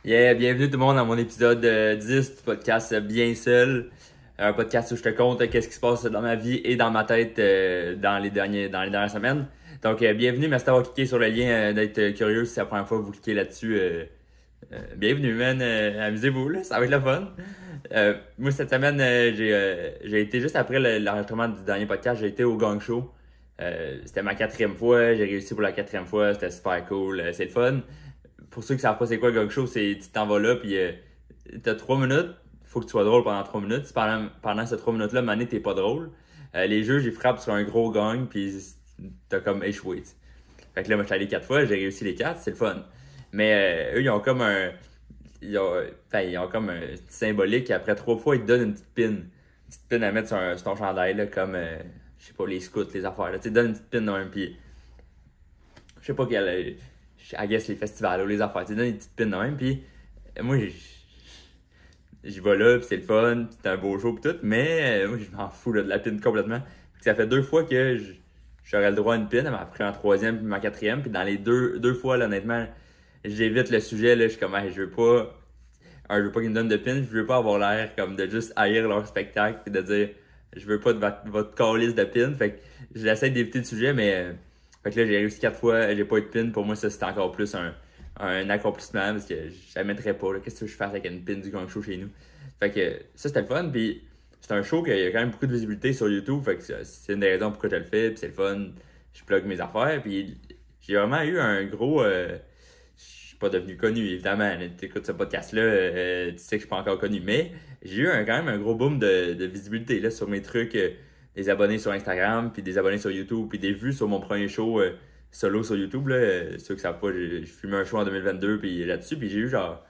Yeah, bienvenue tout le monde dans mon épisode 10 du podcast Bien Seul. Un podcast où je te conte qu'est-ce qui se passe dans ma vie et dans ma tête dans les dernières semaines. Donc, bienvenue, merci d'avoir cliqué sur le lien, d'être curieux si c'est la première fois que vous cliquez là-dessus. Bienvenue, man. Amusez-vous, là, ça va être le fun. Moi, cette semaine, j'ai été juste après l'enregistrement du dernier podcast, j'ai été au Gang Show. C'était ma 4e fois, j'ai réussi pour la 4e fois, c'était super cool, c'est le fun. Pour ceux qui savent pas c'est quoi le Gang Show, c'est tu t'en vas là, puis t'as 3 minutes, faut que tu sois drôle pendant 3 minutes. Si pendant ces 3 minutes-là, mané, t'es pas drôle, les juges, ils frappent sur un gros gang, puis t'as comme échoué, t'sais. Fait que là, moi, j'étais allé 4 fois, j'ai réussi les 4, c'est le fun. Mais eux, ils ont comme un. Ils ont comme un petit symbolique. Après 3 fois, ils te donnent une petite pin. Une petite pin à mettre sur ton chandail, là, comme, je sais pas, les scouts, les affaires. Là. Tu sais, ils te donnent une petite pin dans un pied. Je sais pas quel. I guess les festivals ou les affaires. Tu sais, ils te donnent une petite pin dans même. Puis moi, j'y vais là, puis c'est le fun, puis c'est un beau show, puis tout. Mais moi, je m'en fous là, de la pin complètement. Puis ça fait 2 fois que j'aurais le droit à une pin. Elle m'a pris en 3e puis ma 4e. Puis dans les deux fois, là, honnêtement, j'évite le sujet. Là, je suis comme, hey, je veux pas qu'ils me donnent de pin, je veux pas avoir l'air comme de juste haïr leur spectacle et de dire je veux pas de votre calice de pin. Fait que j'essaie d'éviter le sujet, mais fait que là j'ai réussi 4 fois, j'ai pas eu de pin. Pour moi, ça c'était encore plus un accomplissement parce que je la mettrais pas. Qu'est-ce que je fais avec une pin du Gang Show chez nous? Fait que ça c'était le fun, puis c'est un show qui a quand même beaucoup de visibilité sur YouTube, fait que c'est une des raisons pourquoi je le fais, puis c'est le fun, je plug mes affaires, puis j'ai vraiment eu un gros je suis pas devenu connu, évidemment. Tu écoutes ce podcast-là, tu sais que je suis pas encore connu. Mais j'ai eu quand même un gros boom de visibilité là, sur mes trucs. Des abonnés sur Instagram, puis des abonnés sur YouTube, puis des vues sur mon premier show solo sur YouTube. Là. Ceux qui savent pas, j'ai filmé un show en 2022 puis là-dessus, puis j'ai eu genre.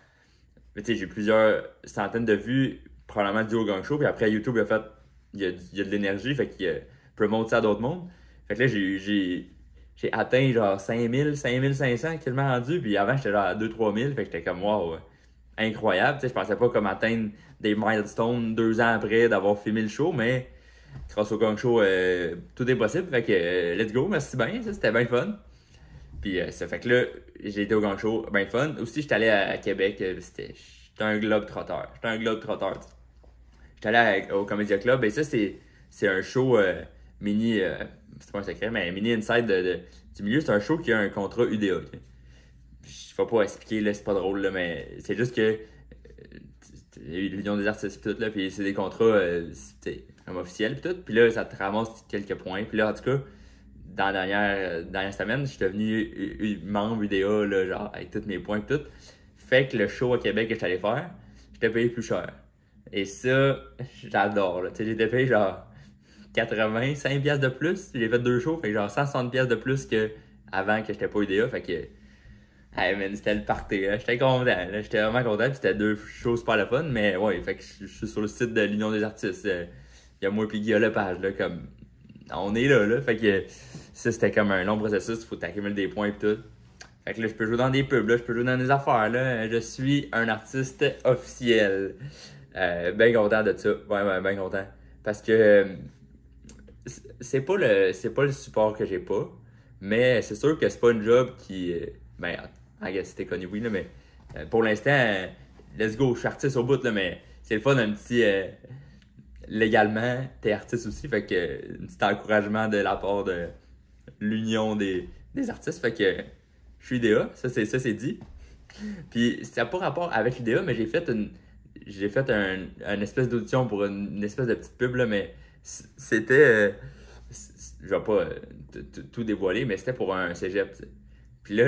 Tu sais, j'ai plusieurs centaines de vues, probablement dû au Gang Show. Puis après, YouTube a fait. Il y a de l'énergie, fait qu'il promote ça à d'autres mondes. Fait que là, j'ai atteint genre 500 quasiment rendu. Puis avant, j'étais genre à 2-3 000. Fait que j'étais comme, wow, incroyable. Tu sais, je pensais pas comme atteindre des milestones 2 ans après d'avoir filmé le show, mais grâce au Gang Show, tout est possible. Fait que let's go, merci bien, ça, c'était bien fun. Puis ça fait que là, j'ai été au Gang Show, bien fun. Aussi, j'étais allé à Québec, j'étais un globe-trotteur. J'étais un globe-trotteur. J'étais allé au Comédia Club, et ça, c'est un show mini, c'est pas un secret, mais mini inside du milieu. C'est un show qui a un contrat UDA. Okay? Je vais pas expliquer, là, c'est pas drôle, là, mais c'est juste que l'Union des artistes pis tout, là, puis c'est des contrats comme officiels pis tout. Puis là, ça te ramasse quelques points. Puis là, en tout cas, dans la dernière semaine, je suis devenu membre UDA, là, genre, avec tous mes points pis tout. Fait que le show à Québec que je suis allé faire, j'étais payé plus cher. Et ça, j'adore, là. Tu sais, j'étais payé genre 85$ de plus. J'ai fait 2 shows, fait que genre 160$ de plus que avant que j'étais pas UDA. Fait que, hey man, c'était le party, là. J'étais content, là. J'étais vraiment content, puis c'était 2 shows super le fun. Mais ouais, fait que je suis sur le site de l'Union des artistes. Il y a moi et Guillaume Lepage, là, comme. On est là. Fait que ça, c'était comme un long processus. Il faut t'accumuler des points et tout. Fait que là, je peux jouer dans des pubs, là, je peux jouer dans des affaires, là. Je suis un artiste officiel. Ben content de ça. Ouais, ben content. Parce que c'est pas le support que j'ai pas. Mais c'est sûr que c'est pas une job qui. Ben, I guess c'était connu, oui, là, mais pour l'instant, let's go, je suis artiste au bout, là, mais c'est le fun d'un petit. Légalement, t'es artiste aussi, fait que un petit encouragement de la part de l'union des artistes, fait que je suis IDEA, ça c'est dit. Puis ça n'a pas rapport avec l'IDEA, mais j'ai fait une espèce d'audition pour une espèce de petite pub, là, mais c'était, je vais pas tout dévoiler, mais c'était pour un cégep, t'sais. Puis là,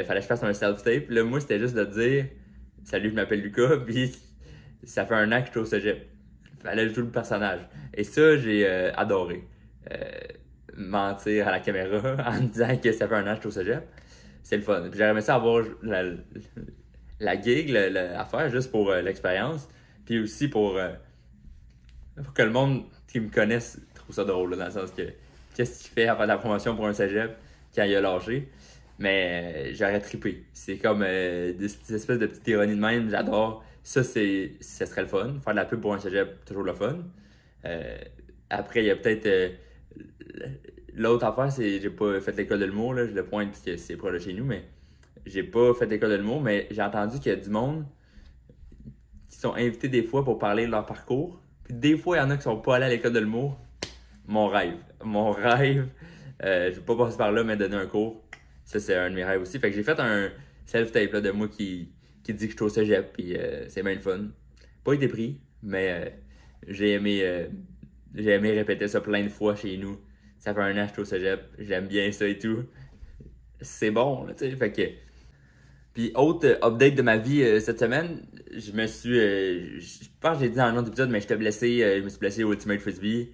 fallait que je fasse un self-tape, là, moi c'était juste de dire, salut, je m'appelle Lucas, puis ça fait 1 an que je suis au cégep. Fallait jouer le personnage. Et ça, j'ai adoré. Mentir à la caméra en me disant que ça fait 1 an que je suis au cégep. C'est le fun. Puis j'aurais aimé ça avoir la gig, l'affaire, juste pour l'expérience. Puis aussi pour que le monde qui me connaisse trouve ça drôle, là, dans le sens que qu'est-ce qu'il fait à faire de la promotion pour un cégep quand il a lâché. Mais j'aurais trippé. C'est comme des espèces de petites ironies de même. J'adore. Ça serait le fun. Faire de la pub pour un cégep, toujours le fun. Après, il y a peut-être. L'autre affaire, c'est j'ai pas fait l'école de l'humour, là, je le pointe parce que c'est proche de chez nous, mais j'ai pas fait d'école de l'humour, mais j'ai entendu qu'il y a du monde qui sont invités des fois pour parler de leur parcours. Puis des fois, il y en a qui sont pas allés à l'école de l'humour. Mon rêve. Je vais pas passer par là, mais donner un cours. Ça, c'est un de mes rêves aussi. Fait que j'ai fait un self-tape là, de moi qui dit que je suis au cégep, puis c'est bien le fun. Pas été pris, mais j'ai aimé répéter ça plein de fois chez nous. Ça fait 1 an que je suis au cégep, j'aime bien ça et tout. C'est bon, là, tu sais. Fait que. Puis, autre update de ma vie cette semaine, je me suis. Je pense que j'ai dit dans un autre épisode, mais j'étais blessé. Je me suis blessé au Ultimate Frisbee.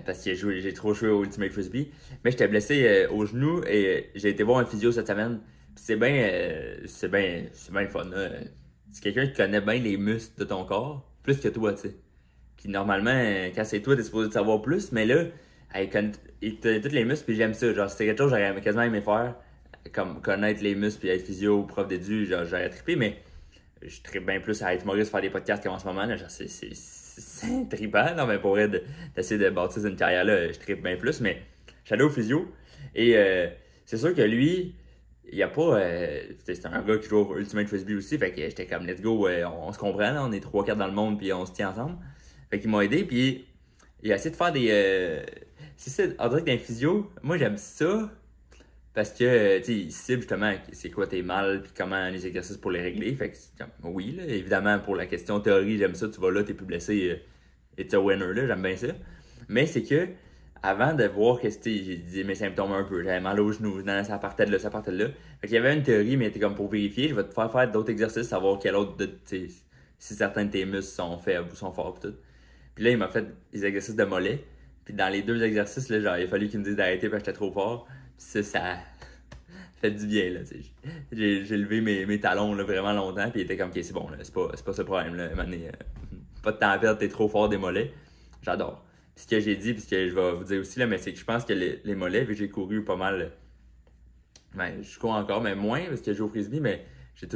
Parce que j'ai trop joué au Ultimate Frisbee. Mais j'étais blessé au genou et j'ai été voir un physio cette semaine. Puis c'est bien le fun. Là. C'est quelqu'un qui connaît bien les muscles de ton corps, plus que toi, tu sais. Puis normalement, quand c'est toi, t'es supposé de savoir plus, mais là, il connaît tous les muscles, puis j'aime ça. Genre, c'était quelque chose que j'aurais quasiment aimé faire, comme connaître les muscles, puis être physio, prof d'édu, genre, j'aurais trippé, mais je trippe bien plus à être humoriste, faire des podcasts comme en ce moment, là, genre, c'est trippant, non, mais pour d'essayer de bâtir une carrière là, je trippe bien plus, mais j'allais au physio, et c'est sûr que lui, il y a pas, c'est un gars qui joue au Ultimate Frisbee aussi, fait que j'étais comme, let's go, on se comprend, là, on est 3-4 dans le monde, puis on se tient ensemble. Fait qu'il m'a aidé, puis il a essayé de faire des... c'est ça, on dirait que dans les physio, moi j'aime ça, parce que, tu sais, il cible justement c'est quoi tes mal, puis comment les exercices pour les régler. Fait que, oui, là, évidemment, pour la question théorie, j'aime ça, tu vas là, t'es plus blessé, it's a winner, là, j'aime bien ça. Mais c'est que, avant de voir que c'était, j'ai dit mes symptômes un peu, j'avais mal au genou, non, ça partait de là, ça partait de là. Fait qu'il y avait une théorie, mais c'était comme pour vérifier, je vais te faire d'autres exercices, savoir quel autre, tu sais, si certains de tes muscles sont faibles ou sont forts, pis tout. Puis là, il m'a fait des exercices de mollets. Puis dans les 2 exercices, là, genre, il a fallu qu'il me dise d'arrêter parce que j'étais trop fort. Puis ça fait du bien, là, tu sais. J'ai levé mes talons, là, vraiment longtemps. Puis il était comme, ok, c'est bon, là, c'est pas ça le problème, là. Pas de temps à perdre, t'es trop fort des mollets. J'adore. Puis ce que j'ai dit, puis ce que je vais vous dire aussi, là, mais c'est que je pense que les mollets, vu que j'ai couru pas mal, ben, je cours encore, mais moins, parce que je joue au frisbee, mais j'ai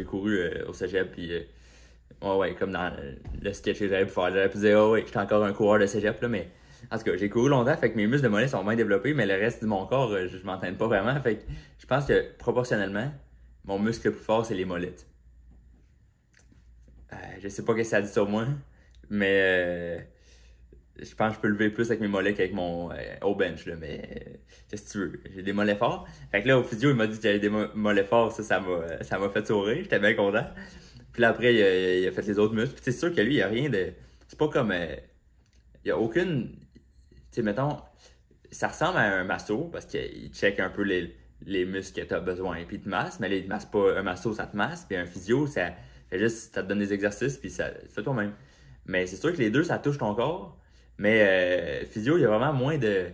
couru au cégep, puis ouais, comme dans le sketch que j'avais pu faire. J'aurais pu dire, oh, ouais, j'étais encore un coureur de cégep, là, mais en tout cas, j'ai couru longtemps, fait que mes muscles de mollet sont bien développés, mais le reste de mon corps, je m'entraîne pas vraiment. Fait que je pense que proportionnellement, mon muscle le plus fort, c'est les mollets. Je sais pas ce que ça dit sur moi, mais je pense que je peux lever plus avec mes mollets qu'avec mon au bench, là, mais qu'est-ce que tu veux? J'ai des mollets forts. Fait que là, au physio, il m'a dit que j'avais des mollets forts, ça m'a fait sourire, j'étais bien content. Puis là, après, il a fait les autres muscles. Puis c'est sûr que lui, il n'y a rien de. C'est pas comme. Il n'y a aucune. Tu sais, mettons, ça ressemble à un masso parce qu'il check un peu les muscles que tu as besoin. Puis il te masse, mais là, il te masse pas. Un masso, ça te masse. Puis un physio, ça te donne des exercices. Puis ça fait toi-même. Mais c'est sûr que les deux, ça touche ton corps. Mais physio, il y a vraiment moins de.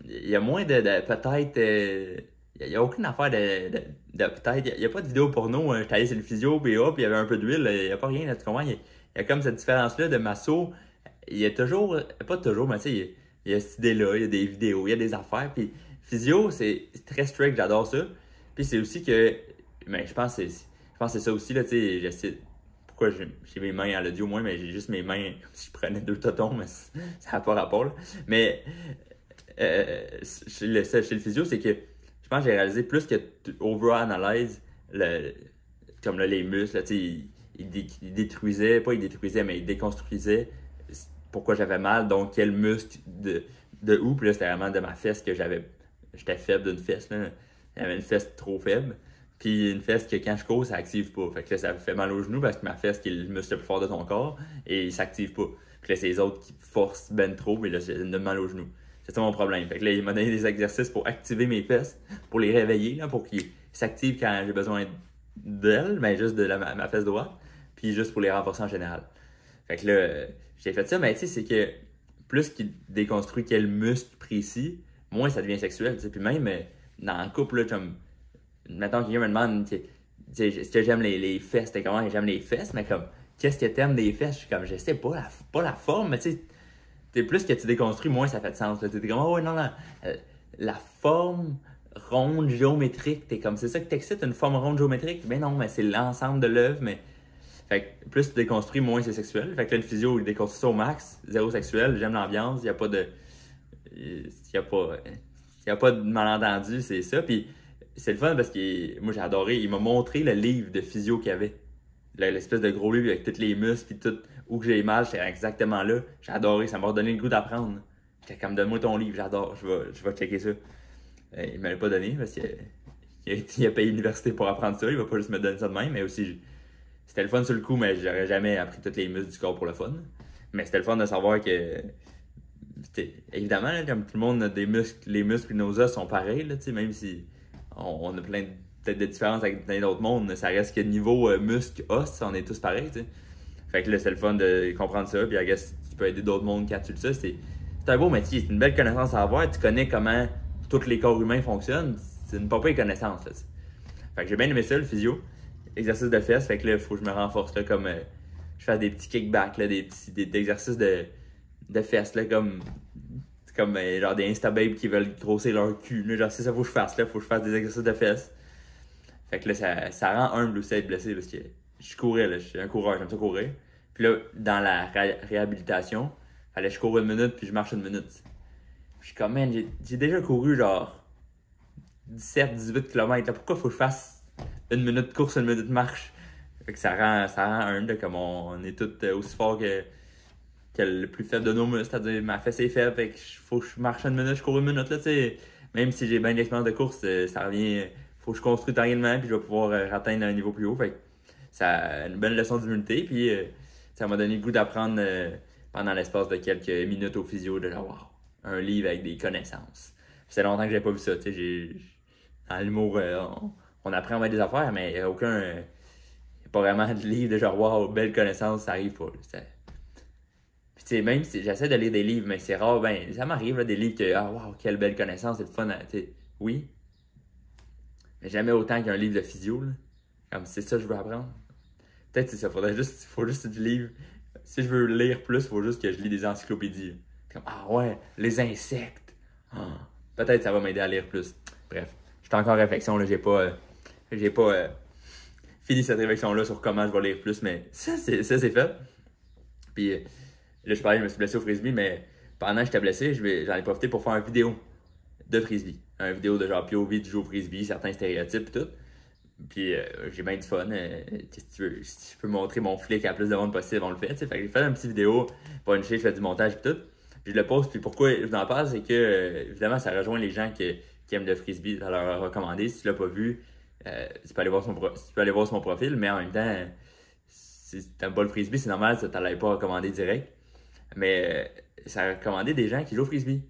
Il y a moins de peut-être. Il n'y a aucune affaire de peut-être. Il n'y a pas de vidéo porno. J'étais allé sur le physio, puis hop, il y avait un peu d'huile. Il n'y a pas rien, là, tu comprends? Il y a comme cette différence-là de masso. Il y a toujours. Pas toujours, mais tu sais, il y a cette idée-là, il y a des vidéos, il y a des affaires. Puis physio, c'est très strict, j'adore ça. Puis c'est aussi que. Mais je pense que c'est ça aussi, là, tu sais. J'essaie. Pourquoi j'ai mes mains à l'audio moins, mais j'ai juste mes mains comme si je prenais 2 totons, mais ça n'a pas rapport, là. Mais chez le physio, c'est que je pense que j'ai réalisé plus que tu over-analyses comme là, les muscles, là, il détruisait, pas il détruisait, mais il déconstruisait pourquoi j'avais mal, donc quel muscle de où, puis là c'était vraiment de ma fesse que j'étais faible d'une fesse, là. J'avais une fesse trop faible, puis une fesse que quand je cours, ça active pas, fait que là ça fait mal au genou parce que ma fesse qui est le muscle le plus fort de ton corps, et il s'active pas, puis là c'est les autres qui forcent ben trop, mais là j'ai mal au genou. C'est ça mon problème. Fait que là, il m'a donné des exercices pour activer mes fesses, pour les réveiller, là, pour qu'ils s'activent quand j'ai besoin d'elles, mais juste de ma fesse droite, puis juste pour les renforcer en général. Fait que là, j'ai fait ça, mais tu sais, c'est que plus qu'il déconstruit quel muscle précis, moins ça devient sexuel, tu sais. Puis même dans le couple, là, comme, mettons quelqu'un me demande, tu sais, est-ce que j'aime les fesses, t'es comment j'aime les fesses, mais comme, qu'est-ce que t'aimes des fesses? Je suis comme, je sais pas, la forme, mais tu sais, plus que tu déconstruis, moins ça fait de sens. T'es comme, oh non, la forme ronde géométrique, t'es comme, c'est ça que t'excites, une forme ronde géométrique? Mais non, mais c'est l'ensemble de l'œuvre, mais. Fait que plus tu déconstruis, moins c'est sexuel. Fait que là, le physio, il déconstruit ça au max, zéro sexuel, j'aime l'ambiance, il y a pas de malentendu, c'est ça. Puis c'est le fun parce que moi j'ai adoré. Il m'a montré le livre de physio qu'il y avait. L'espèce de gros livre avec tous les muscles puis tout. Où que j'ai mal, j'étais exactement là. J'ai adoré. Ça m'a redonné le goût d'apprendre. J'étais comme, donne-moi ton livre, j'adore. Je vais checker ça. Il me l'a pas donné parce qu'il a payé l'université pour apprendre ça. Il va pas juste me donner ça de même. Mais aussi, c'était le fun sur le coup, mais j'aurais jamais appris tous les muscles du corps pour le fun. Mais c'était le fun de savoir que. Évidemment, là, comme tout le monde a des muscles, les muscles et nos os sont pareils, là, même si on a peut-être de différences avec plein d'autres mondes, ça reste que niveau muscle-os, on est tous pareils. T'sais. Fait que là, c'est le fun de comprendre ça, puis I guess tu peux aider d'autres mondes quand tu le sais. C'est un beau métier, c'est une belle connaissance à avoir. Tu connais comment tous les corps humains fonctionnent, c'est une pas pire connaissance. Là, fait que j'ai bien aimé ça, le physio. Exercice de fesses, fait que là, il faut que je me renforce, là, comme je fais des petits kickbacks, là, des exercices de fesses, là, comme genre des Instababes qui veulent grossir leur cul. Là, genre, c'est ça, faut que je fasse, là, faut que je fasse des exercices de fesses. Fait que là, ça rend humble aussi être blessé parce que je courais, là, je suis un coureur, j'aime ça courir. Puis là, dans la réhabilitation, fallait que je cours 1 minute puis je marche 1 minute. Puis je suis comme, man, j'ai déjà couru genre 17-18 km. Là, pourquoi faut que je fasse 1 minute de course, 1 minute de marche? Fait que ça rend humble, comme on est tous aussi forts que le plus faible de nos muscles, c'est-à-dire ma fesse est faible, fait que faut que je marche 1 minute, je cours 1 minute, là, tu sais. Même si j'ai bien d'expérience de course, ça revient, faut que je construise tranquillement, puis je vais pouvoir atteindre un niveau plus haut, fait que ça une bonne leçon d'humilité, puis ça m'a donné le goût d'apprendre pendant l'espace de quelques minutes au physio, de genre, wow, un livre avec des connaissances. Puis c'est longtemps que j'avais pas vu ça, tu sais, dans l'humour, on apprend à mettre des affaires, mais il n'y a aucun, y a pas vraiment de livre de genre, wow, belle connaissance, ça arrive pas, puis tu sais, même si j'essaie de lire des livres, mais c'est rare, ben ça m'arrive là, des livres que ah wow, quelle belle connaissance, c'est le fun, oui. Mais jamais autant qu'un livre de physio, là. Comme c'est ça que je veux apprendre. Peut-être c'est ça, faut juste du livre. Si je veux lire plus, il faut juste que je lis des encyclopédies. Comme ah ouais, les insectes. Ah, peut-être ça va m'aider à lire plus. Bref, je suis encore en réflexion, là, j'ai pas fini cette réflexion-là sur comment je vais lire plus, mais ça c'est fait. Puis là, je me suis blessé au frisbee, mais pendant que j'étais blessé, j'en ai profité pour faire une vidéo de frisbee. Une vidéo de genre POV du jeu au frisbee, certains stéréotypes et tout. Puis j'ai bien du fun. Qu'est-ce que tu veux? Si je peux montrer mon flic à plus de monde possible, on le fait. T'sais. Fait que j'ai fait une petite vidéo, pas une chier, je fais du montage et tout. Puis je le poste. Puis pourquoi je vous en parle, c'est que évidemment, ça rejoint les gens qui aiment le frisbee. Ça leur a recommandé. Si tu l'as pas vu, tu peux aller voir sur mon profil, mais en même temps, si t'aimes pas le frisbee, c'est normal, ça t'allait pas recommander direct. Mais ça a recommandé des gens qui jouent au frisbee.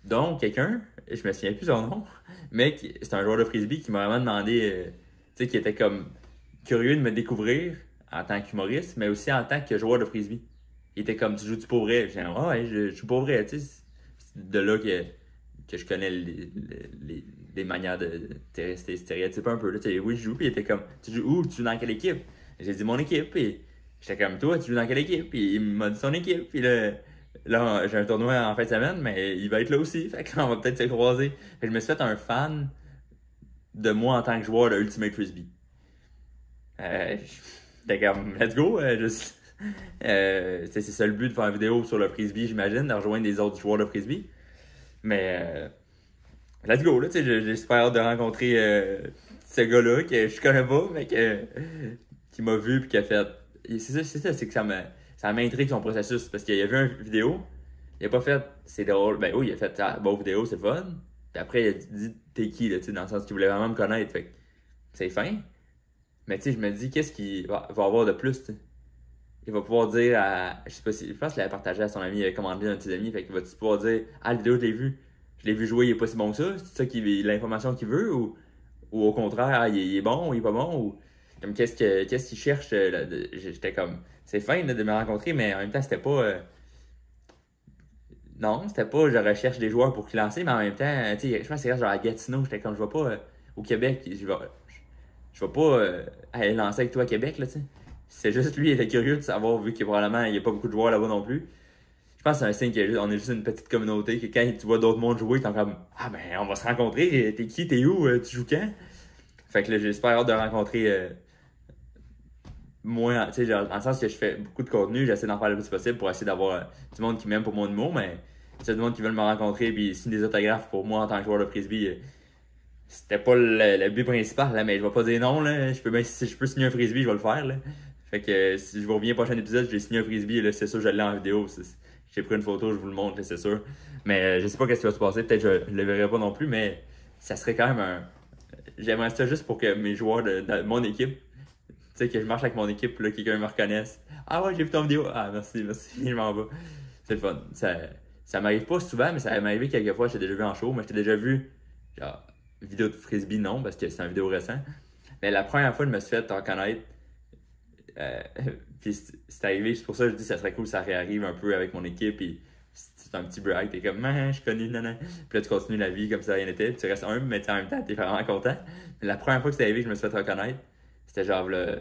Donc, quelqu'un, je me souviens plus son nom, mais c'est un joueur de frisbee qui m'a vraiment demandé, tu sais, qui était comme curieux de me découvrir en tant qu'humoriste, mais aussi en tant que joueur de frisbee. Il était comme, tu joues-tu pour vrai? J'ai dit, ouais, je joue pour vrai, tu sais. C'est de là que je connais les manières de rester stéréotypes un peu. Là. Oui, je joue, puis il était comme, tu joues où? Tu joues dans quelle équipe? J'ai dit mon équipe, puis j'étais comme, toi, tu joues dans quelle équipe? Puis il m'a dit son équipe. Puis là j'ai un tournoi en fin de semaine, mais il va être là aussi. Fait qu'on va peut-être se croiser. Fait que je me suis fait un fan de moi en tant que joueur de Ultimate Frisbee. J'étais comme, let's go. C'est ça le but de faire une vidéo sur le Frisbee, j'imagine, de rejoindre des autres joueurs de Frisbee. Mais, let's go, là. J'ai super hâte de rencontrer ce gars-là que je connais pas, mais qui m'a vu puis qui a fait. C'est ça, c'est que ça m'intrigue son processus. Parce qu'il a vu une vidéo, il a pas fait c'est drôle. Ben oui, il a fait bonne vidéo, c'est fun. Puis après, il a dit t'es qui, là, dans le sens qu'il voulait vraiment me connaître. Fait que c'est fin. Mais tu sais, je me dis, qu'est-ce qu'il va avoir de plus, tu sais? Il va pouvoir dire à. Je sais pas si. Je pense qu'il l'a partagé à son ami, il a commandé un de ses amis. Fait qu'il va pouvoir dire ah, la vidéo, je l'ai vue. Je l'ai vu jouer, il est pas si bon que ça. C'est ça l'information qu'il veut ou au contraire, ah, il est bon ou il est pas bon ou. Comme qu'est-ce qu'il cherche j'étais comme c'est fin là, de me rencontrer mais en même temps c'était pas non c'était pas je recherche des joueurs pour qu'ils lancent mais en même temps tu sais je pense que c'est genre à Gatineau j'étais comme je vais pas au Québec je vais pas aller lancer avec toi à Québec là tu sais c'est juste lui il était curieux de savoir vu qu'il probablement il y a pas beaucoup de joueurs là-bas non plus je pense que c'est un signe qu'on est juste une petite communauté que quand tu vois d'autres mondes jouer t'es comme ah ben on va se rencontrer t'es qui t'es où tu joues quand fait que là j'espère hâte de rencontrer moi, tu sais, dans le sens que je fais beaucoup de contenu, j'essaie d'en faire le plus possible pour essayer d'avoir du monde qui m'aime pour mon humour, mais c'est du monde qui veulent me rencontrer puis signer des autographes pour moi en tant que joueur de frisbee, c'était pas le but principal, là, mais je vais pas dire non, là. Si je peux signer un frisbee, je vais le faire, là. Fait que si je vous reviens au prochain épisode, j'ai signé un frisbee, là, c'est sûr, je l'ai en vidéo. J'ai pris une photo, je vous le montre, là, c'est sûr. Mais je sais pas qu'est-ce qui va se passer, peut-être que je le verrai pas non plus, mais ça serait quand même un. J'aimerais ça juste pour que mes joueurs de mon équipe, tu sais, que je marche avec mon équipe, là, quelqu'un me reconnaisse. Ah ouais, j'ai vu ton vidéo. Ah, merci, je m'en vais. C'est le fun. Ça m'arrive pas souvent, mais ça m'est arrivé quelques fois. J'ai déjà vu en show, mais j'étais déjà vu, genre, vidéo de frisbee, non, parce que c'est une vidéo récent. Mais la première fois, je me suis fait reconnaître. Euh, puis c'est arrivé, c'est pour ça que je dis que ça serait cool, ça réarrive un peu avec mon équipe. Puis c'est un petit break, t'es comme, je suis connu, nanana. Puis là, tu continues la vie comme ça, rien n'était. Puis tu restes humble, mais en même temps, t'es vraiment content. Mais la première fois que c'est arrivé, je me suis fait reconnaître. C'était genre, là,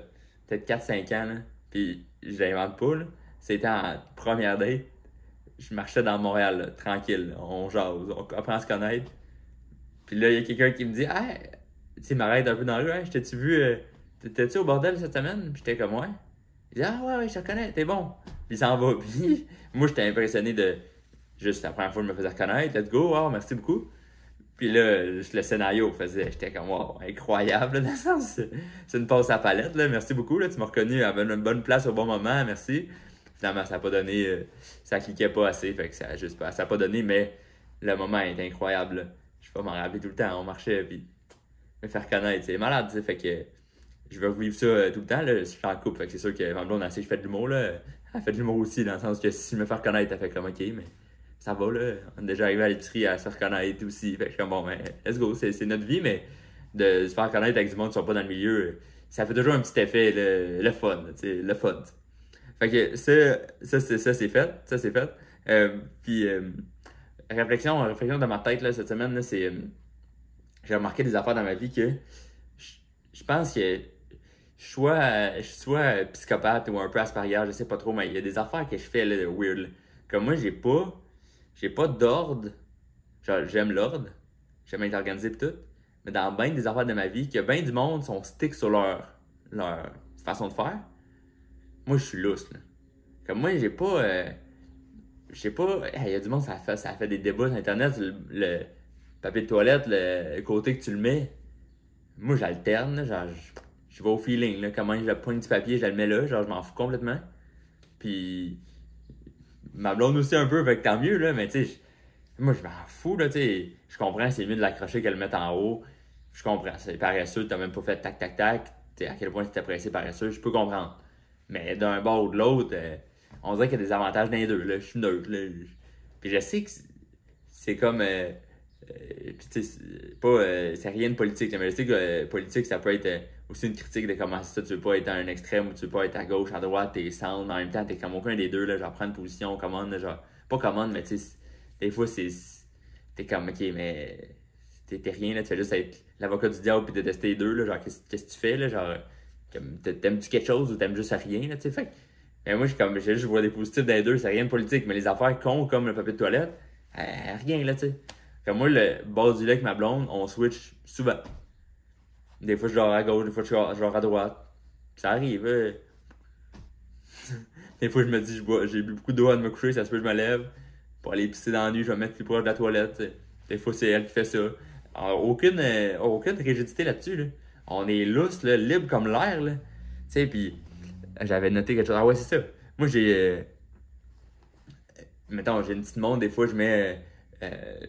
peut-être 4-5 ans, là. Puis je l'invente pas, là. C'était en première date. Je marchais dans Montréal, là, tranquille, là. On jase, on apprend à se connaître. Puis là, il y a quelqu'un qui me dit, tu sais, il m'arrête un peu dans la rue, je t'ai-tu vu, t'étais-tu au bordel cette semaine? Puis j'étais comme, ouais. Il dit, ouais, je te connais, t'es bon. Puis il s'en va. Puis moi, j'étais impressionné de juste la première fois que je me faisais reconnaître, let's go, wow, merci beaucoup. Puis là, le scénario faisait, j'étais comme, wow, incroyable, là, dans le sens, c'est une passe à palette, là, merci beaucoup, là, tu m'as reconnu à une bonne place au bon moment, merci. Finalement, ça n'a pas donné, ça cliquait pas assez, fait que ça a pas donné, mais le moment est incroyable, là. Je sais pas m'en rappeler tout le temps, on marchait, puis me faire connaître, c'est malade, tu sais, fait que je vais vivre ça tout le temps, là, je suis en couple, fait que c'est sûr que ma blonde, elle sait que je fais de l'humour, là, elle fait de l'humour aussi, dans le sens que si je me fais reconnaître, elle fait comme, ok, mais ça va, là. On est déjà arrivé à l'épicerie à se faire connaître aussi. Fait que je suis comme, bon, ben, let's go, c'est notre vie, mais de se faire connaître avec du monde qui sont pas dans le milieu, ça fait toujours un petit effet, le fun, tu sais, le fun. Fait que ça c'est fait. Ça, c'est fait. Puis, réflexion de ma tête, là, cette semaine, là, c'est. J'ai remarqué des affaires dans ma vie que je pense que je sois psychopathe ou un peu Asperger, je sais pas trop, mais il y a des affaires que je fais, là, weird, là. Comme moi, j'ai pas d'ordre. Genre, j'aime l'ordre. J'aime être organisé pis tout. Mais dans bien des affaires de ma vie, que bien du monde sont stick sur leur façon de faire, moi, je suis lousse, là. Comme moi, j'ai pas. Je sais pas. Il y a du monde, ça fait des débats sur Internet, le papier de toilette, le côté que tu le mets. Moi, j'alterne, là, genre, je vais au feeling, là. Comment je pogne du papier, je le mets là, genre, je m'en fous complètement. Puis. Ma blonde aussi un peu, fait que tant mieux, là, mais tu sais, moi, je m'en fous, là, tu sais. Je comprends, c'est mieux de l'accrocher qu'elle le mette en haut. Je comprends, c'est paresseux, t'as même pas fait tac, tac, tac. Tu sais, à quel point t'étais pressé paresseux, je peux comprendre. Mais d'un bord ou de l'autre, on dirait qu'il y a des avantages dans les deux, là. Je suis neutre, là. Puis je sais que c'est comme. Puis tu sais, c'est rien de politique, là, mais je sais que politique, ça peut être aussi une critique de comment ça, tu veux pas être à un extrême ou tu veux pas être à gauche, à droite, t'es centre, en même temps, t'es comme aucun des deux, là, genre prendre position, commande, là, genre, pas commande, mais tu sais, des fois, t'es comme, ok, mais t'es rien, là, tu fais juste être l'avocat du diable puis détester les deux, là, genre, qu'est-ce que tu fais, là, genre, t'aimes-tu quelque chose ou t'aimes juste rien, là, tu sais, fait mais moi, je vois des positifs dans les deux, c'est rien de politique, mais les affaires cons comme le papier de toilette, rien, là, tu sais. Comme moi, le bord du lait avec ma blonde, on switch souvent. Des fois, je dors à gauche, des fois, je dors à droite. Ça arrive. Des fois, je me dis, j'ai bu beaucoup d'eau avant de me coucher, ça se peut que je me lève. Pour aller pisser dans la nuit, je vais me mettre plus proche de la toilette. T'sais. Des fois, c'est elle qui fait ça. Alors, aucune rigidité là-dessus. Là. On est lousse, là, libre comme l'air. Tu sais, puis j'avais noté quelque chose. Ah ouais, c'est ça. Moi, mettons, j'ai une petite montre, des fois, je mets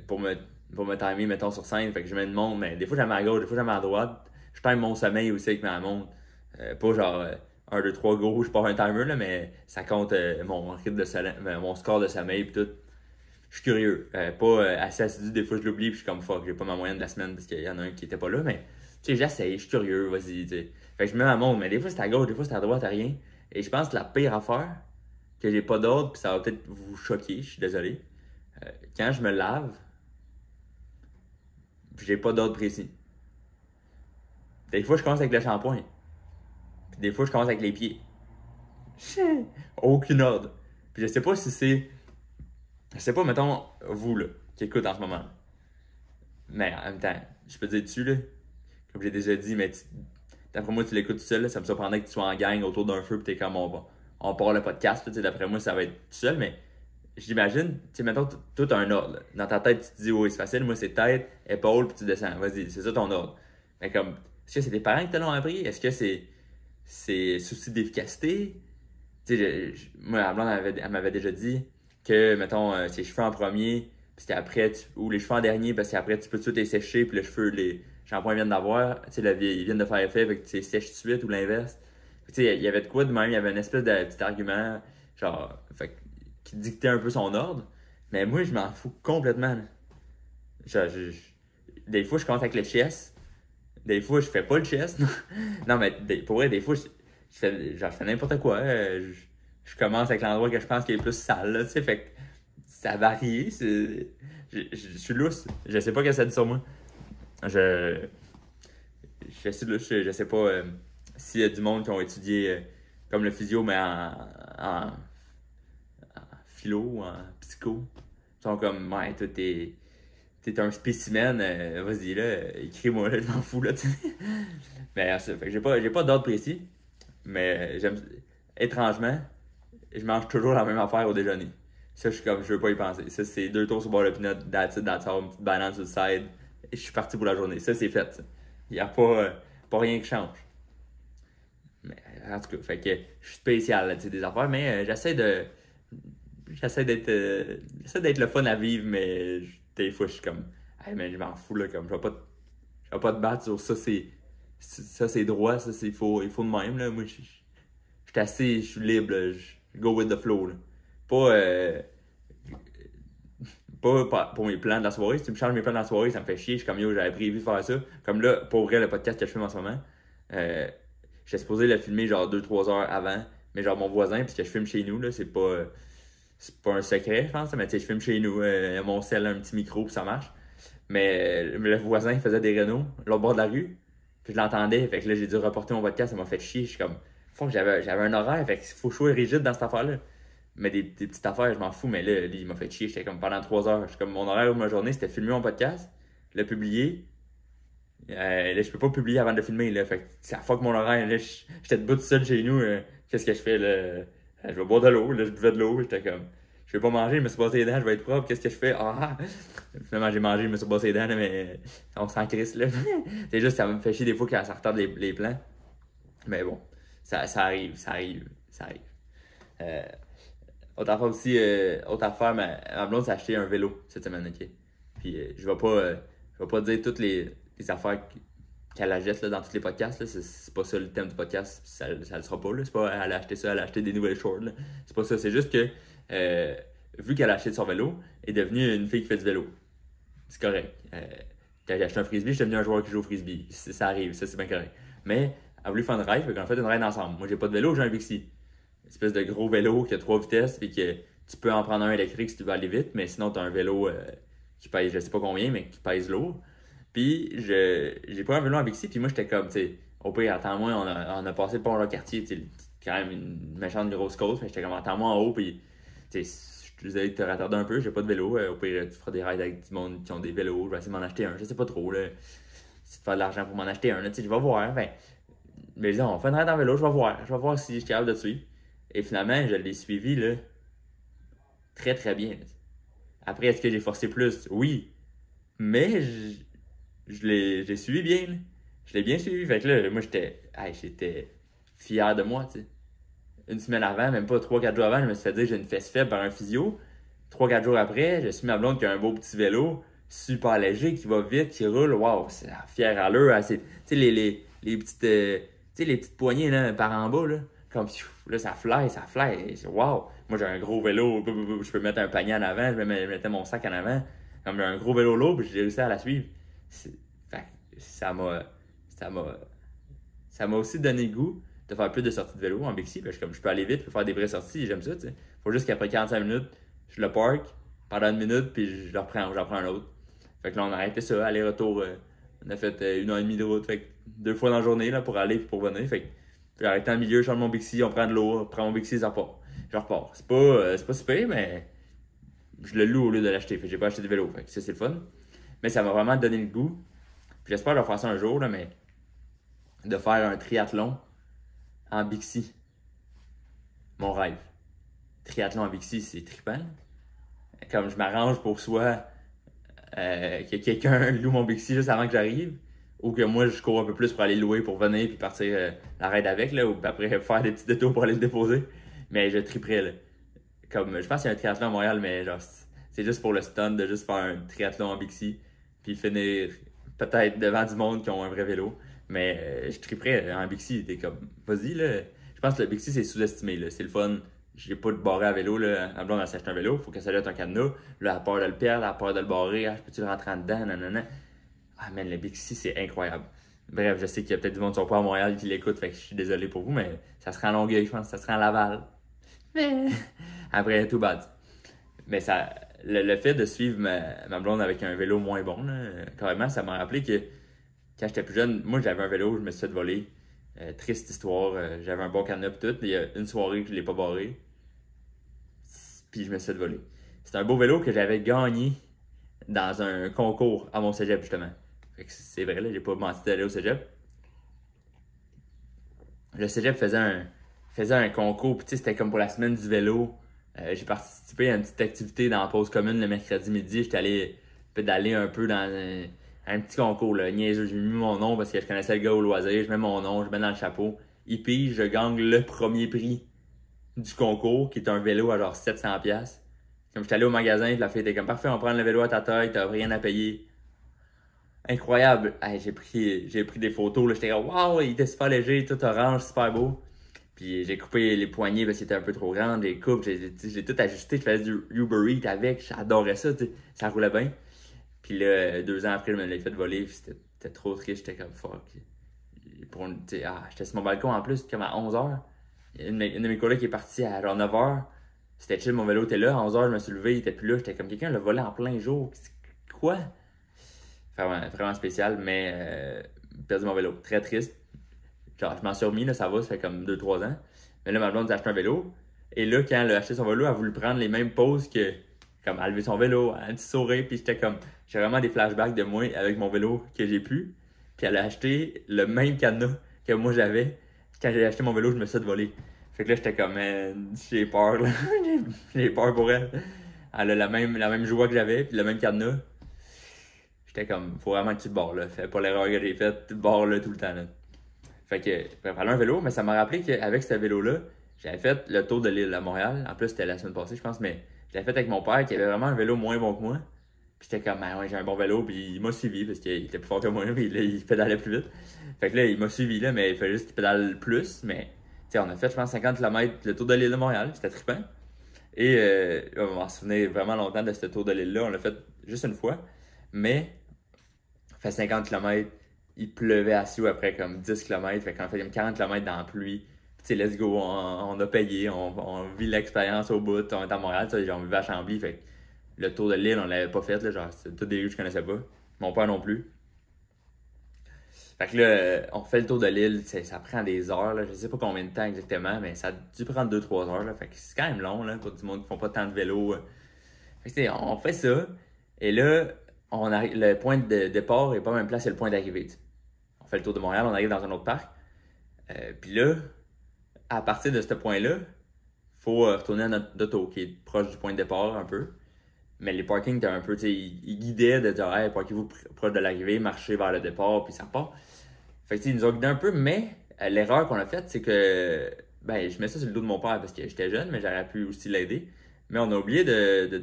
pour me timer, mettons, sur scène. Fait que je mets une montre, mais des fois, j'aime à gauche, des fois, j'aime à droite. Je time mon sommeil aussi avec ma montre. Pas genre 1, 2, 3 go, je pars un timer, là, mais ça compte mon rythme de sommeil, mon score de sommeil, pis tout. Je suis curieux. Pas assez assidu, des fois, je l'oublie, puis je suis comme fuck, j'ai pas ma moyenne de la semaine parce qu'il y en a un qui était pas là, mais tu sais, j'essaye, je suis curieux, vas-y, tu sais. Fait que je mets ma montre, mais des fois, c'est à gauche, des fois, c'est à droite, à rien. Et je pense que la pire affaire, que j'ai pas d'ordre, puis ça va peut-être vous choquer, je suis désolé. Quand je me lave, j'ai pas d'ordre précis. Des fois, je commence avec le shampoing. Puis des fois, je commence avec les pieds. Aucun ordre. Puis je sais pas si c'est. Je sais pas, mettons, vous, là, qui écoutez en ce moment. Mais en même temps, je peux te dire dessus, là. Comme j'ai déjà dit, mais d'après moi, tu l'écoutes tout seul, là, ça me surprendrait que tu sois en gang autour d'un feu, puis t'es comme on part le podcast, là, d'après moi, ça va être tout seul, mais j'imagine, tu sais, mettons, toi, t'as un ordre. Là. Dans ta tête, tu te dis, oui, c'est facile, moi, c'est tête, épaule, puis tu descends. Vas-y, c'est ça ton ordre. Mais comme, est-ce que c'est tes parents qui te l'ont appris? Est-ce que c'est souci d'efficacité? Tu sais, moi, la blonde, elle m'avait déjà dit que, mettons, c'est les cheveux en premier, parce qu'après, ou les cheveux en dernier, parce qu'après, tu peux tout les sécher, puis les cheveux, les shampoings viennent d'avoir, tu sais, ils viennent de faire effet, fait que tu les sèches tout de suite, ou l'inverse. Tu sais, il y avait de quoi de même, il y avait une espèce de petit argument, genre, fait, qui dictait un peu son ordre. Mais moi, je m'en fous complètement. Là. Genre, des fois, je commence avec le chest. Des fois, je fais pas le chest. Non, mais pour vrai, des fois, je fais n'importe quoi. Je commence avec l'endroit que je pense qui est le plus sale, là, tu sais. Fait que ça varie. Je suis lousse. Je sais pas ce que ça dit sur moi. Je, je suis lousse. Je sais pas s'il y a du monde qui ont étudié comme le physio, mais en philo ou en psycho. Ils sont comme, ouais, toi, t'es un spécimen, vas-y, là, écris-moi, là, je m'en fous, là, tu sais. Mais ça fait que j'ai pas d'ordre précis, mais étrangement, je mange toujours la même affaire au déjeuner. Ça, je suis comme, je veux pas y penser. Ça, c'est 2 tours sur le bord de pinot, that's it, that's all, une petite banane sur le side, et je suis parti pour la journée. Ça, c'est fait, ça. Il y a pas rien qui change. Mais, en tout cas, fait que je suis spécial, là, tu sais, des affaires, mais j'essaie d'être le fun à vivre, mais des fois, je suis comme, hey, mais je m'en fous, là, comme, je vais pas te battre sur ça, c'est droit, ça, il faut de même, là. Moi, je suis libre, là, je go with the flow, là. Pas, pas pour mes plans de la soirée. Si tu me changes mes plans de la soirée, ça me fait chier. Je suis comme, yo, j'avais prévu de faire ça. Comme là, pour vrai, le podcast que je filme en ce moment, euh, j'étais supposé le filmer genre 2-3 heures avant, mais genre mon voisin, puisque je filme chez nous, là, c'est pas un secret, je pense, mais tu sais, je filme chez nous, mon sel, un petit micro, puis ça marche. Mais le voisin, il faisait des rénaux, l'autre bord de la rue, puis je l'entendais, fait que là, j'ai dû reporter mon podcast, ça m'a fait chier. Je suis comme, faut que j'avais un horaire, fait qu'il faut que je sois rigide dans cette affaire-là. Mais des petites affaires, je m'en fous, mais là, lui, il m'a fait chier, j'étais comme pendant 3 heures. Je suis comme, mon horaire de ma journée, c'était filmer mon podcast, le publier. Là, je peux pas publier avant de le filmer, là, fait que ça fuck mon horaire, là, j'étais debout tout seul chez nous, qu'est-ce que je fais, là? Je vais boire de l'eau, là, je buvais de l'eau, j'étais comme, je vais pas manger, je me suis brossé les dents, je vais être propre, qu'est-ce que je fais? Ah! Finalement, j'ai mangé, je me suis brossé les dents, là, mais on s'en crisse, là. C'est juste, ça me fait chier des fois quand ça retarde les plans. Mais bon, ça arrive, ça arrive, ça arrive. Euh, Autre affaire aussi, autre affaire, ma blonde s'est acheté un vélo cette semaine, ok? Puis je vais pas dire toutes les affaires qu'elle achète là, dans tous les podcasts, là. C'est pas ça le thème du podcast, ça le sera pas, là. C'est pas elle a acheté ça, elle a acheté des nouvelles shorts, là. C'est pas ça, c'est juste que vu qu'elle a acheté son vélo, elle est devenue une fille qui fait du vélo. C'est correct. Quand j'ai acheté un frisbee, je suis devenu un joueur qui joue au frisbee. Ça arrive, ça c'est bien correct. Mais elle a voulu faire une ride, fait qu'on a fait une ride ensemble. Moi j'ai pas de vélo, j'ai un Bixi. Une espèce de gros vélo qui a 3 vitesses, puis que tu peux en prendre un électrique si tu veux aller vite, mais sinon tu as un vélo qui pèse je sais pas combien, mais qui pèse lourd. Puis j'ai pas un vélo en Bixi, puis moi j'étais comme, tu sais, au pire, attends-moi, on a passé le pont le quartier, tu sais, quand même une méchante grosse côte, mais j'étais comme, attends-moi en haut, puis tu sais, je suis désolé de te retarder un peu, j'ai pas de vélo, au pire, tu feras des rides avec du monde qui ont des vélos, je vais essayer de m'en acheter un, je sais pas trop, là, si tu fais de l'argent pour m'en acheter un, là, tu sais, je vais voir, ben, mais disons, on fait une ride en vélo, je vais voir si je suis capable de suivre. Et finalement, je l'ai suivi, là, très très bien. Là. Après, est-ce que j'ai forcé plus? Oui. Mais j'ai suivi bien. Là. Je l'ai bien suivi. Fait que là, moi, j'étais fier de moi, tu sais. Une semaine avant, même pas 3-4 jours avant, je me suis fait dire que j'ai une fesse faible par un physio. 3-4 jours après, je suis ma blonde qui a un beau petit vélo, super léger, qui va vite, qui roule. Waouh, c'est fier à l'heure. Tu sais, les petites, tu sais, les petites poignées là, par en bas, là. Comme, là, ça fly, ça fly. Waouh! Moi, j'ai un gros vélo, je peux mettre un panier en avant, je mettais mon sac en avant. Comme j'ai un gros vélo lourd, puis j'ai réussi à la suivre. Fait que ça m'a, ça m'a aussi donné le goût de faire plus de sorties de vélo en Bixi. Parce que comme je peux aller vite, je peux faire des vraies sorties, j'aime ça, tu sais. Faut juste qu'après 45 minutes, je le park pendant une minute, puis je le reprends, j'en prends un autre. Fait que là, on a arrêté ça, aller-retour. On a fait 1 heure et demie de route, fait que 2 fois dans la journée là, pour aller et pour venir. Fait que j'ai arrêté en milieu, je change mon Bixi, on prend de l'eau, on prend mon Bixi, ça repart. Je repars. C'est pas super, mais je le loue au lieu de l'acheter. Fait que j'ai pas acheté de vélo. Fait que ça, c'est le fun. Mais ça m'a vraiment donné le goût. Puis j'espère que je vais faire ça un jour, là, mais de faire un triathlon en Bixi. Mon rêve. Triathlon en Bixi, c'est trippant. comme je m'arrange pour soit que quelqu'un loue mon Bixi juste avant que j'arrive, ou que moi je cours un peu plus pour aller louer pour venir puis partir la raid avec, là, ou après faire des petits détours pour aller le déposer. Mais je triperais, là. Comme, je pense qu'il y a un triathlon à Montréal, mais genre, c'est juste pour le stun de juste faire un triathlon en Bixi, puis finir peut-être devant du monde qui ont un vrai vélo. Mais je triperais en Bixi, t'es comme, vas-y, là. Je pense que le Bixi, c'est sous-estimé, là. C'est le fun. J'ai pas de barré à vélo, là. À blonde, elle s'achète un vélo, faut qu'elle s'achète un cadenas. Là, elle a peur de le perdre, elle a peur de le barrer. Ah, je peux-tu le rentrer en dedans? Nanana. Ah, man, le Bixi, c'est incroyable. Bref, je sais qu'il y a peut-être du monde qui sont pas à Montréal qui l'écoute, fait que je suis désolé pour vous, mais ça sera en Longueuil, je pense, ça sera en Laval. Mais après, tout bad. Mais ça, le fait de suivre ma blonde avec un vélo moins bon, là, carrément, ça m'a rappelé que quand j'étais plus jeune, moi j'avais un vélo, je me suis fait voler. Triste histoire, j'avais un bon cadenas pis tout. Il y a une soirée que je l'ai pas barré, puis je me suis fait voler. C'est un beau vélo que j'avais gagné dans un concours à mon cégep, justement. Fait que c'est vrai, là, j'ai pas menti d'aller au cégep. Le cégep faisait un concours, puis tu sais, c'était comme pour la semaine du vélo. J'ai participé à une petite activité dans la pause commune le mercredi midi. J'étais allé pédaler un peu dans un petit concours, là, niaiseux. J'ai mis mon nom parce que je connaissais le gars au loisir. Je mets mon nom, je mets dans le chapeau. Il pige, je gagne le premier prix du concours, qui est un vélo à genre 700$. Comme j'étais allé au magasin, puis la fille était comme, parfait, on prend le vélo à ta taille, t'as rien à payer. Incroyable. Hey, j'ai pris des photos, là. J'étais comme, waouh, il était super léger, tout orange, super beau. Puis j'ai coupé les poignées parce qu'il était un peu trop grand, les coupes, j'ai tout ajusté, je faisais du Uber Eats avec, j'adorais ça, tu sais, ça roulait bien. Puis là, 2 ans après, je me l'ai fait voler, puis c'était trop triste, j'étais comme fuck. J'étais sur mon balcon en plus, comme à 11h. Une de mes collègues qui est partie à genre 9h. C'était chill, mon vélo était là, à 11h, je me suis levé, il était plus là, j'étais comme quelqu'un l'a volé en plein jour. Quoi? Vraiment, vraiment spécial, mais perdu mon vélo. Très triste. Genre, je m'en suis remis, là, ça va, ça fait comme 2-3 ans. Mais là, ma blonde a acheté un vélo. Et là, quand elle a acheté son vélo, elle a voulu prendre les mêmes poses que, comme, elle a levé son vélo, elle a un petit sourire, puis j'étais comme, j'ai vraiment des flashbacks de moi avec mon vélo que j'ai pu. Puis elle a acheté le même cadenas que moi j'avais. Quand j'ai acheté mon vélo, je me suis fait voler. Fait que là, j'étais comme, j'ai peur, là. J'ai peur pour elle. Elle a la même joie que j'avais, puis le même cadenas. J'étais comme, faut vraiment que tu te barres, là. Fais pas l'erreur que j'ai faite, tu te barres, là, tout le temps, là. Fait que, bref, un vélo, mais ça m'a rappelé qu'avec ce vélo-là, j'avais fait le tour de l'île à Montréal. En plus, c'était la semaine passée, je pense, mais je l'avais fait avec mon père qui avait vraiment un vélo moins bon que moi. Puis j'étais comme, ouais, j'ai un bon vélo, puis il m'a suivi parce qu'il était plus fort que moi, puis là, il pédalait plus vite. Fait que là, il m'a suivi, là, mais il fallait juste qu'il pédale plus. Mais, tu sais, on a fait, je pense, 50 km le tour de l'île de Montréal, c'était trippant. Et on m'en souvenait vraiment longtemps de ce tour de l'île-là. On l'a fait juste une fois, mais on fait 50 km. Il pleuvait à Sioux après comme 10 km, fait qu'on fait comme 40 km dans la pluie. Puis tu sais, let's go, on a payé, on vit l'expérience au bout. On est à Montréal, tu sais, on vivait à Chambly, fait que le tour de l'île, on l'avait pas fait, là, genre, c'est toutes des rues que je connaissais pas. Mon père non plus. Fait que là, on fait le tour de l'île, ça prend des heures, là, je sais pas combien de temps exactement, mais ça a dû prendre 2-3 heures, là, fait que c'est quand même long, là, pour du monde qui font pas tant de vélo. Fait que, tu sais, on fait ça, et là, le point de départ est pas même place, c'est le point d'arrivée, t'sais. On fait le tour de Montréal, on arrive dans un autre parc. Puis là, à partir de ce point-là, il faut retourner à notre auto qui est proche du point de départ un peu. Mais les parkings, t'as un peu, tu sais, ils guidaient de dire, hey, parquez-vous proche de l'arrivée, marchez vers le départ, puis ça repart. Fait que, ils nous ont guidés un peu, mais l'erreur qu'on a faite, c'est que, ben, je mets ça sur le dos de mon père parce que j'étais jeune, mais j'aurais pu aussi l'aider. Mais on a oublié de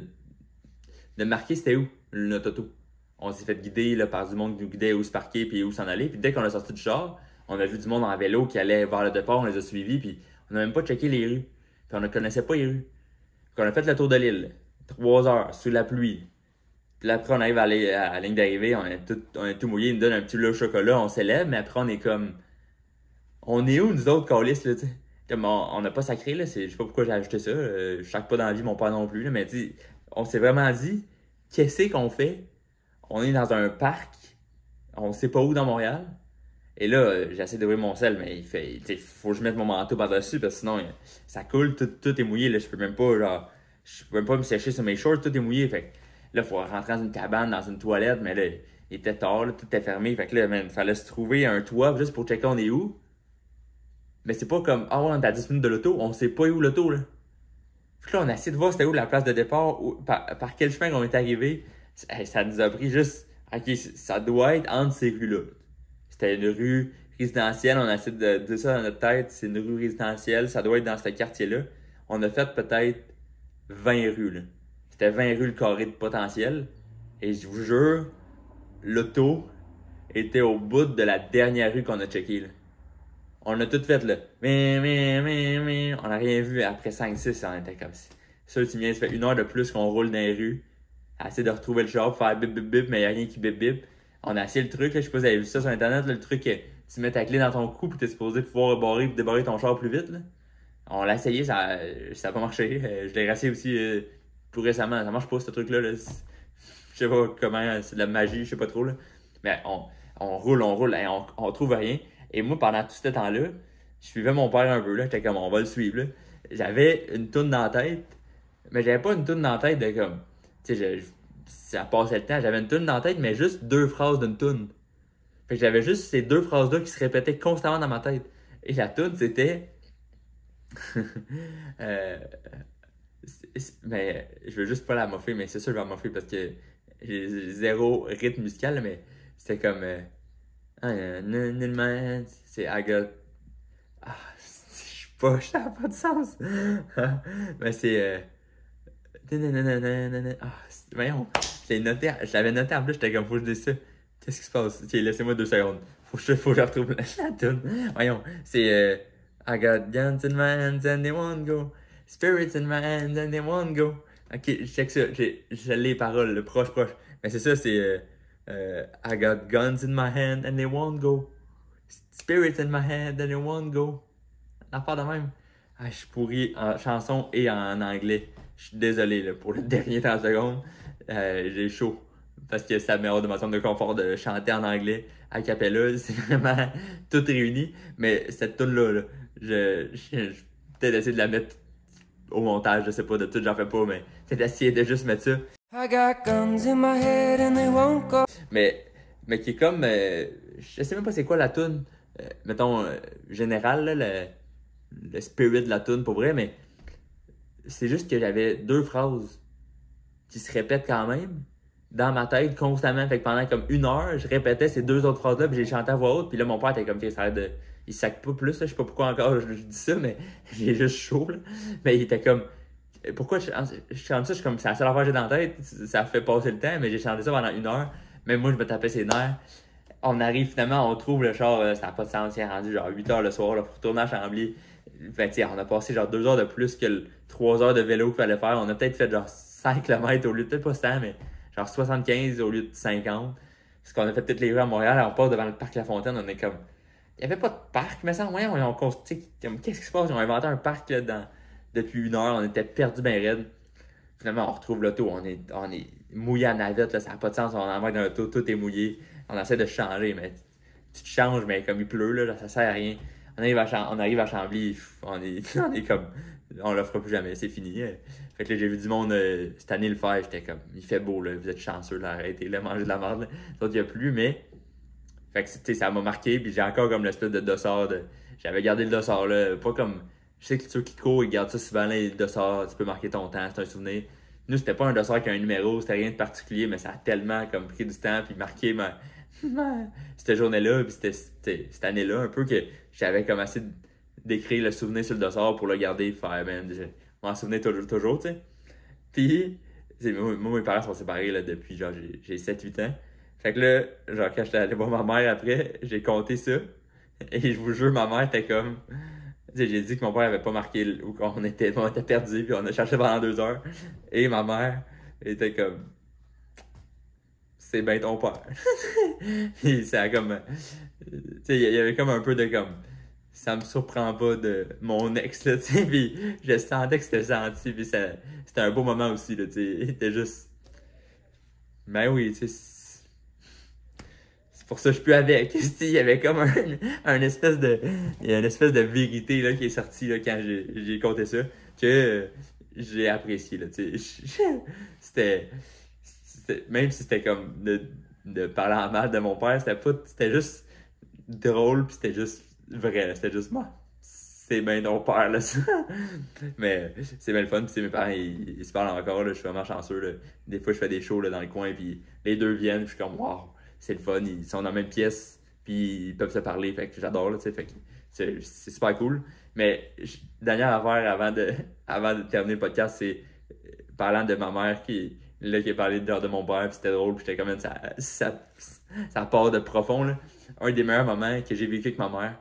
marquer c'était où notre auto. On s'est fait guider là, par du monde qui nous guidait où se parquer puis où s'en aller. Puis dès qu'on a sorti du char, on a vu du monde en vélo qui allait vers le départ, on les a suivis, puis on n'a même pas checké les rues. Puis on ne connaissait pas les rues. Puis on a fait le tour de l'île. 3 heures, sous la pluie. Puis là, après, on arrive à la ligne d'arrivée, on est tout mouillé, ils nous donnent un petit lot au chocolat, on s'élève, mais après, on est comme. On est où, nous autres, câlisses, là, tu sais? Comme on n'a pas sacré, là, je sais pas pourquoi j'ai ajouté ça. Je sac pas dans la vie, mon père non plus, là, mais tu sais, on s'est vraiment dit, qu'est-ce qu'on fait? On est dans un parc, on sait pas où dans Montréal. Et là, j'essaie d'ouvrir mon sel, mais il faut que je mette mon manteau par-dessus, parce que sinon, ça coule, tout est mouillé, là, je peux même pas me sécher sur mes shorts, tout est mouillé, fait que là, il faut rentrer dans une cabane, dans une toilette, mais là, il était tard, là, tout était fermé, fait que là, il fallait se trouver un toit juste pour checker on est où. Mais c'est pas comme, ah ouais, on est à 10 minutes de l'auto, on sait pas où l'auto, là. Puis là, on a essayé de voir c'était où la place de départ, par quel chemin on est arrivé. Ça nous a pris juste, ok, ça doit être entre ces rues-là. C'était une rue résidentielle, on a essayé de dire ça dans notre tête, c'est une rue résidentielle, ça doit être dans ce quartier-là. On a fait peut-être 20 rues, là. C'était 20 rues le carré de potentiel. Et je vous jure, l'auto était au bout de la dernière rue qu'on a checké, là. On a tout fait, là. On n'a rien vu. Après 5-6, on était comme ça. Ça, tu viens, ça fait 1 heure de plus qu'on roule dans les rues. À essayer de retrouver le char, faire bip bip bip, mais il n'y a rien qui bip bip. On a essayé le truc, là, je sais pas si vous avez vu ça sur internet, là, le truc que tu mets ta clé dans ton cou puis t'es supposé pouvoir barrer et débarrer ton char plus vite, là. On l'a essayé, ça a pas marché. Je l'ai essayé aussi tout récemment. Ça marche pas ce truc-là. Là. Je sais pas comment, c'est de la magie, je sais pas trop. Là. Mais on roule, et on trouve rien. Et moi, pendant tout ce temps-là, je suivais mon père un peu. Là. J'étais comme, on va le suivre. Là. J'avais une toune dans la tête, mais j'avais pas une toune dans la tête de comme. Tu sais, ça passait le temps. J'avais une toune dans la tête, mais juste 2 phrases d'une toune. Fait que j'avais juste ces 2 phrases-là qui se répétaient constamment dans ma tête. Et la toune, c'était. Mais je veux juste pas la moffer, mais c'est sûr que je vais la moffer parce que j'ai zéro rythme musical, mais c'était comme c'est I got. Ah, je suis pas, ça n'a pas de sens. Mais c'est ah, voyons, je l'avais noté en plus, j'étais comme faut que je dise ça. Qu'est-ce qui se passe? Ok, laissez-moi 2 secondes. Faut que je retrouve la tune. Voyons, c'est I got guns in my hands and they won't go. Spirits in my hands and they won't go. Ok, je check ça. J'ai les paroles, le proche. Mais c'est ça, c'est I got guns in my hand and they won't go. Spirits in my hand and they won't go. L'affaire de même. Ah, je suis pourri en chanson et en anglais. Je suis désolé là, pour le dernier 30 secondes. J'ai chaud. Parce que ça me met hors de ma zone de confort de chanter en anglais a cappella. C'est vraiment tout réuni. Mais cette tune-là, là, je peut-être essayer de la mettre au montage, je sais pas, de tout, j'en fais pas, mais peut-être essayer de juste mettre ça. I got guns in my head and they won't go. Mais qui est comme, je sais même pas c'est quoi la tune, mettons, général, là, le spirit de la tune pour vrai, mais c'est juste que j'avais 2 phrases qui se répètent quand même dans ma tête constamment. Fait que pendant comme 1 heure, je répétais ces 2 autres phrases-là, puis j'ai chanté à voix haute, puis là, mon père était comme, ça arrête de. Il sac pas plus, là, je sais pas pourquoi encore je dis ça, mais j'ai juste chaud, là. Mais il était comme, pourquoi je chante ça? Je suis comme, c'est la seule affaire que j'ai dans la tête, ça fait passer le temps, mais j'ai chanté ça pendant 1 heure. Même moi, je me tapais ses nerfs. On arrive finalement, on trouve le char, ça n'a pas de sens, il est rendu genre 8 heures le soir, là, pour retourner à Chambly. Fait que, on a passé genre 2 heures de plus que 3 heures de vélo qu'il fallait faire. On a peut-être fait genre 5 km au lieu de, peut-être pas 100, mais genre 75 au lieu de 50. Parce qu'on a fait toutes les rues à Montréal, on passe devant le parc La Fontaine, on est comme. Il n'y avait pas de parc, mais ça, moyen, on construit. Qu'est-ce qui se passe? Ils ont inventé un parc là, depuis 1 heure, on était perdus bien raide. Finalement, on retrouve l'auto, on est mouillé à navette, là, ça n'a pas de sens, on embarque dans l'auto, tout est mouillé. On essaie de changer, mais tu te changes, mais comme il pleut, là, ça sert à rien. On arrive à Chambly, on est comme. On l'offre plus jamais, c'est fini. Fait que là, j'ai vu du monde cette année le faire, j'étais comme, il fait beau, là, vous êtes chanceux, là, arrêtez, là, manger de la merde, là. D'autres, il n'y a plus, mais. Fait que, tu sais, ça m'a marqué, puis j'ai encore comme l'espèce de dossard de. J'avais gardé le dossard, là, pas comme. Je sais que ceux qui courent, ils gardent ça souvent, là, le dossard, tu peux marquer ton temps, c'est un souvenir. Nous, c'était pas un dossard qui a un numéro, c'était rien de particulier, mais ça a tellement comme pris du temps, puis marqué cette journée-là, puis cette année-là, un peu que j'avais comme assez d'écrire le souvenir sur le dossard pour le garder, faire, man, je m'en souvenais toujours, tu sais. Puis, moi, mes parents sont séparés, là, depuis, genre, j'ai 7-8 ans. Fait que là, genre, quand j'étais allé voir ma mère après, j'ai compté ça. Et je vous jure, ma mère était comme. Tu sais, j'ai dit que mon père avait pas marqué ou qu'on était perdus, puis on a cherché pendant 2 heures. Et ma mère était comme. C'est bien ton père. Puis ça a comme. Tu sais, il y avait comme un peu de comme. Ça me surprend pas de mon ex, là, tu sais. Puis je sentais que c'était gentil, puis c'était un beau moment aussi, là, tu sais. Il était juste. Ben oui, tu sais. Pour ça, je suis plus avec. Il y avait comme un espèce de. Il y a une espèce de vérité là, qui est sortie là, quand j'ai compté ça. Que j'ai apprécié. Là, c'était. Même si c'était comme de parler en mal de mon père, c'était juste drôle, puis c'était juste vrai. C'était juste moi. c'est bien ton père, là, ça. Mais c'est bien le fun, puis mes parents, ils se parlent encore, là, je suis vraiment chanceux, là. Des fois, je fais des shows, là, dans le coin, puis les deux viennent, puis je suis comme, wow, c'est le fun, ils sont dans la même pièce, puis ils peuvent se parler, fait que j'adore, là, tu sais, fait que c'est super cool. Mais, dernière affaire avant de terminer le podcast, c'est parlant de ma mère qui a parlé de mon père, puis c'était drôle, puis j'étais comme, ça part de profond, là. Un des meilleurs moments que j'ai vécu avec ma mère,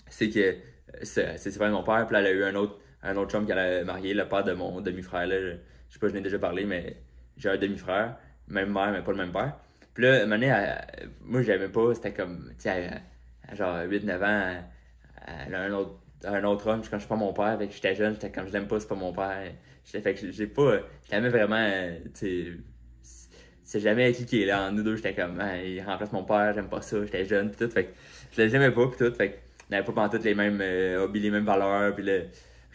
c'est que c'est séparé de mon père, puis là, elle a eu un autre chum qu'elle a marié, le père de mon demi-frère, là. Je sais pas, je n'ai déjà parlé, mais j'ai un demi-frère, même mère, mais pas le même père. Puis là, une année, moi, j'aimais pas, c'était comme, tu sais, à genre 8-9 ans, elle a un autre homme, quand je suis pas mon père, fait que j'étais jeune, j'étais comme, je l'aime pas, c'est pas mon père. Fait que j'ai pas, je l'aimais vraiment, tu sais, c'est jamais cliqué, là, en nous deux, j'étais comme, ah, il remplace mon père, j'aime pas ça, j'étais jeune, pis tout, fait que je l'aimais pas, pis tout, fait que on n'avait pas pantoute les mêmes hobbies, les mêmes valeurs, pis là,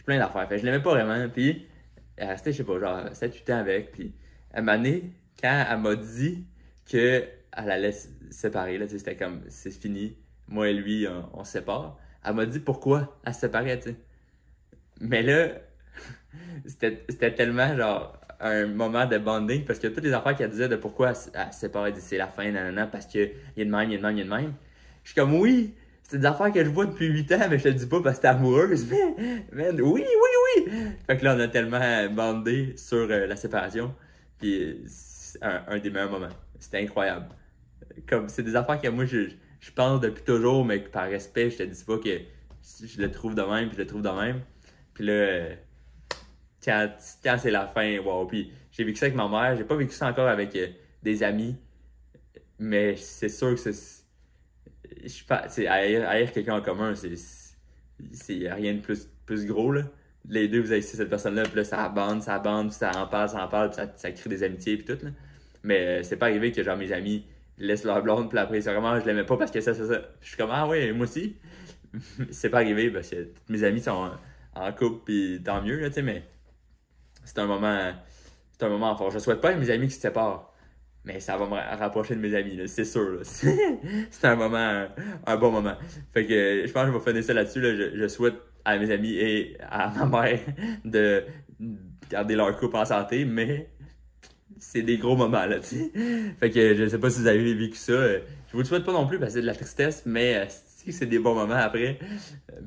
plein d'affaires, fait que je l'aimais pas vraiment, pis elle restait, je sais pas, genre 7-8 ans avec, pis à un moment donné, quand elle m'a dit qu'elle allait se séparer, là, tu sais, c'était comme, c'est fini, moi et lui, on se sépare, elle m'a dit pourquoi elle se séparait, tu sais. Mais là, c'était tellement genre un moment de bonding parce que toutes les affaires qu'elle disait de pourquoi elle se séparait, elle dit c'est la fin, nanana, parce qu'il y a de même, il y a de même, il y a de même. Je suis comme oui, c'est des affaires que je vois depuis 8 ans, mais je te le dis pas parce que t'es amoureuse. Mais oui, oui, oui! Fait que là, on a tellement bondé sur la séparation. Puis c'est un des meilleurs moments. C'était incroyable. Comme c'est des affaires que moi je pense depuis toujours, mais que par respect, je te dis pas que je le trouve de même, puis je le trouve de même. Puis là, quand c'est la fin, wow. Puis j'ai vécu ça avec ma mère, j'ai pas vécu ça encore avec des amis, mais c'est sûr que je pas, haïr quelqu'un en commun, c'est rien de plus gros, là. Les deux, vous avez cette personne-là, puis là, ça bande, puis ça en parle, puis ça crée des amitiés, puis tout, là. Mais c'est pas arrivé que, genre, mes amis laissent leur blonde, puis après, c'est vraiment, je l'aimais pas parce que ça. Puis je suis comme, ah ouais, moi aussi. C'est pas arrivé parce que tous mes amis sont en couple, puis tant mieux, là, tu sais, mais c'est un moment fort. Je souhaite pas à mes amis qui se séparent, mais ça va me rapprocher de mes amis, là, c'est sûr, là. C'est un bon moment. Fait que je pense que je vais finir ça là-dessus, là. Je souhaite à mes amis et à ma mère de garder leur couple en santé, mais c'est des gros moments, là, tu sais. Fait que je sais pas si vous avez vécu ça. Je vous le souhaite pas non plus parce que c'est de la tristesse, mais c'est des bons moments après.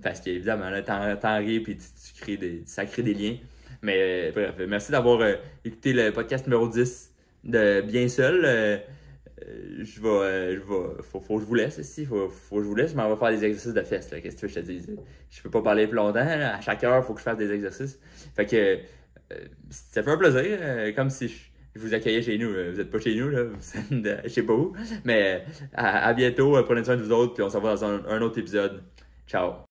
Parce qu'évidemment, là, t'en ris puis ça crée des liens. Mais bref, merci d'avoir écouté le podcast numéro 10 de Bien Seul. Faut que je vous laisse ici. Faut que je vous laisse. Je m'en vais faire des exercices de fesses, là. Qu'est-ce que tu veux que je te dise? Je peux pas parler plus longtemps, là. À chaque heure, il faut que je fasse des exercices. Fait que ça fait un plaisir. Comme si je vous accueillais chez nous. Vous êtes pas chez nous, là. Vous êtes je sais pas où. Mais à bientôt. Prenez soin de vous autres. Puis on se revoit dans un autre épisode. Ciao.